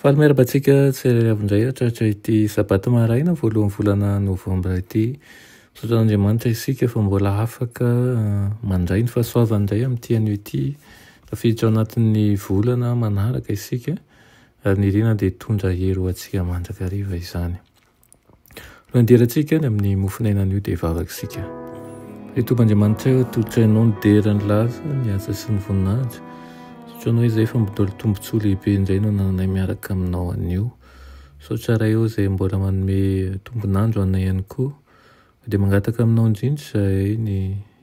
Fahameraba-tsika tsyravindray atratra ity sabata maraina voalohan'ny volana novambra ity. Misaotra Andriamanitra isika fa mbola afaka mandray ny fahasoavandray amin'ity anio ity. Tafiditra ao anatin'ny volana manaraka isika ary ny rina dia tondra hery ho antsika mandrakariva izany. Lohanderantsika ny amin'ny mofinainan'io dia vavaka isika. Tompoandriamanitra tolotra ianao ny dera ny laza ny asa sy ny voninahitra. Sotraanao izay fa mbola tombontsoa lehibe indray no nananay miaraka aminao anio. Sotra eo izay mbola manome tombonandro anay ihany koa. Dia mangataka aminao indrindra izay ny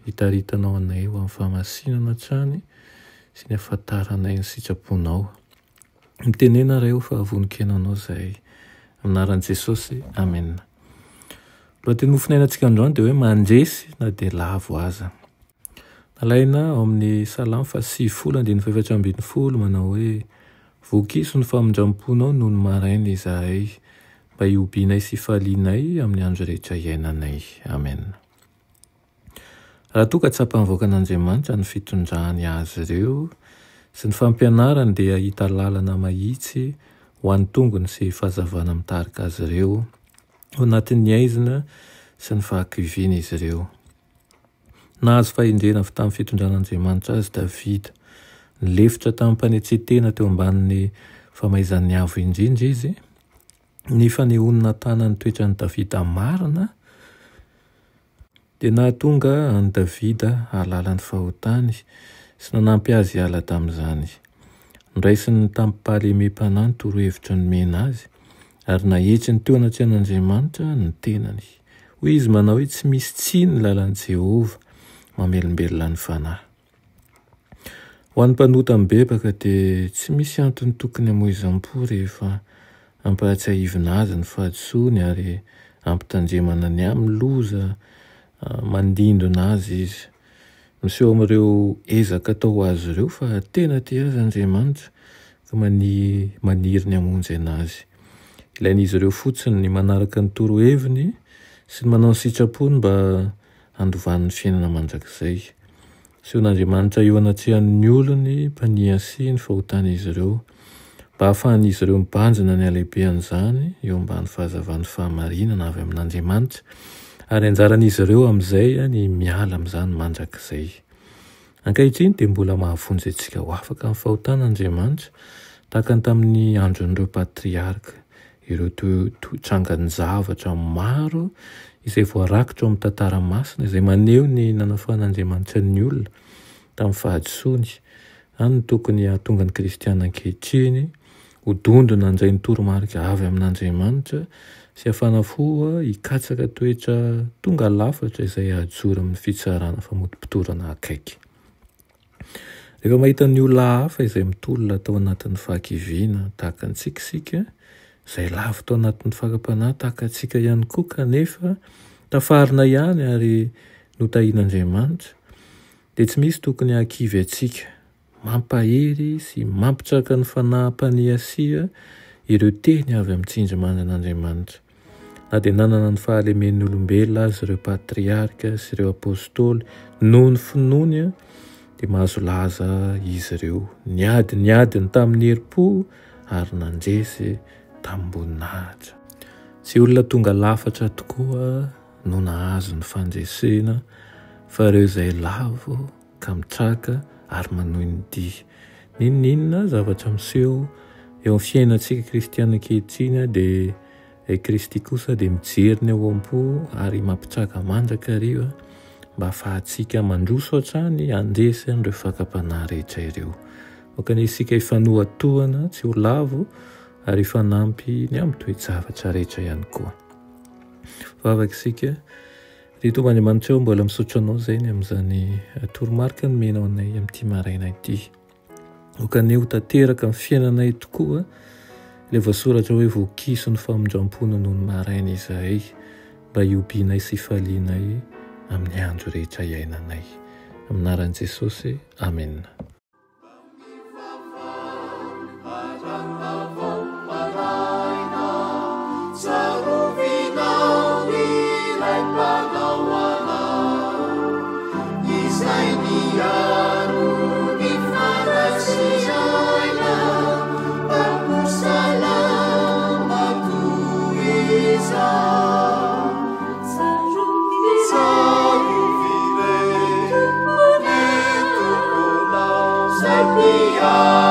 hitaritanao anay ho amin'ny fahamasinana hatrany sy ny ahafantaranay ny sitraponao. Mitenena ray fa voninkenanao izay anaran'i Jesosy. Amen. Lohateny mofinainantsika androany dia hoe mandresy na dia lavo aza. Alaina ao amin'ny Salamo 8:7-8 manao hoe vokiso ny famindramponao noho ny maraina izahay mba hiobinay sy hifalianay amin'ny andro rehetra iainanay. Amen. Raha toa ka tsapan'ny voakan'Andriamanitra ny fitondrany azy ireo sy ny fampianarany dia hahita lalana mahitsy ho an'ny tongony sy fahazavana mitarika azy ireo ao anatin'ny aizina sy ny fahakiviana izy ireo. Nahazo fahendrena avy tamin'ny fitondran'Andriamanitra azy Davida. Nilefitra tamin'ny mpanetsetena teo ambanin'ny famaizan'ny avo indrindra izy. Nefa nehonina tanan'ny toetrany Davida marina dia nahatonga an'i Davida hahalala ny fahotany sy nanampy azy hiala tamin'izany. Niraisiny tampim-pahalemem-panahy ny torohevitra nomena azy ary nahetry ny teo anaty an'Andriamanitra ny tenany. Hoy izy manao hoe tsy misy tsiny ny lalan'i Jehovah, mamelombelona ny fanahy. Ho an'ny mpanota mibebaka dia tsy misy antony tokony hamoizam-po rehefa ampahatsiahivina azy ny fahadisoany ary ampitandremana ny amin'ny loza mandindona azy izy. Miseho amin'ireo ezaka atao azy ireo fa tena tia azy Andriamanitra ka maniry ny hamonjy anazy. Ilain'izy ireo fotsiny ny manaraka ny toroheviny sy ny manao ny sitrapony mba andovan'ny fiainana mandrakizay. Sehon'Andriamanitra eo anatrehan'ny olony mpania sy ny fahotan'izy ireo mba hahafahan'izy ireo mibanjina ny halehibehan'izany eo ambany fahazavan'ny fahamarinana avy amin'Andriamanitra ary anjaran'izy ireo amin'izay ny miala amin'izany mandrakizay. Ankehitriny dia mbola mahavonjy antsika ho afaka amin'ny fahotan'Andriamanitra tahaka ny tamin'ny andron'ireo patriarika, ireo trangany zavatra maro izay voarakitra ao amin'ny tantara masina izay maneho ny nanafahan'Andriamanitra ny olona tamin'ny fahadisoany. Any no tokony hahatonga ny kristiana ankehitriny ho dondona handray ny toromarika avy amin'Andriamanitra sy hahafanafoa hikatsaka toetra tonga lafatra izay hahajoro amin'ny fitsarana famotim-pitorana akaiky. Rehefa mahita ny olona hafa izay mitolona tao anatin'ny fahakiviana tahaka antsika, izay lavo tao anatin'ny fakapanahy tahaka antsika ihany koa kanefa tafarina ihany ary notahian'Andriamanitra, dia tsy misy tokony hahakivy antsika, mampahery sy mampitraka ny fanahy-paniasia ireo teny avy amin'ny tsindrimandran'Andriamanitra. Na dia nanana ny fahalemen'ny olombelona azy ireo patriarika sy ireo apôstôly noho ny finoany dia mahazo laza izy ireo. Niadiny tamin'ny herim-po ary nandresy tambonahitra. Tsy olona tonga lafatra tokoa no nahazo ny fandresena fa ireo izay lavo ka mitraka ary manohy ny dihy. Ninona zavatra miseho eo amin'ny fiainantsika kristiana ankehitriny dia Kristy kosa dia mijery ny ao am-po ary mampitraka mandrakariva mba ahafahantsika mandroso hatrany handresy an'ireo fakapanahy rehetra ireo. Okany isika hifanohatohana tsy ho lavo ary hifanampy ny amin'ny toe-javatra rehetra ihany koa. Vavaka isika, ry Tompoandriamanitra mbola misaotra anao izay ny amin'izany toromarika nomenao anay amin'ity maraina ity. Okany ho tanteraka amin'ny fiainanay tokoa ilay voasoratra hoe vokiso ny famindram-pona noho ny maraina izahay mba hiobinay sy hifalianay amin'ny andro rehetra iainanay. Aminaran'i Jesosy. Amen. Sarovina Savior.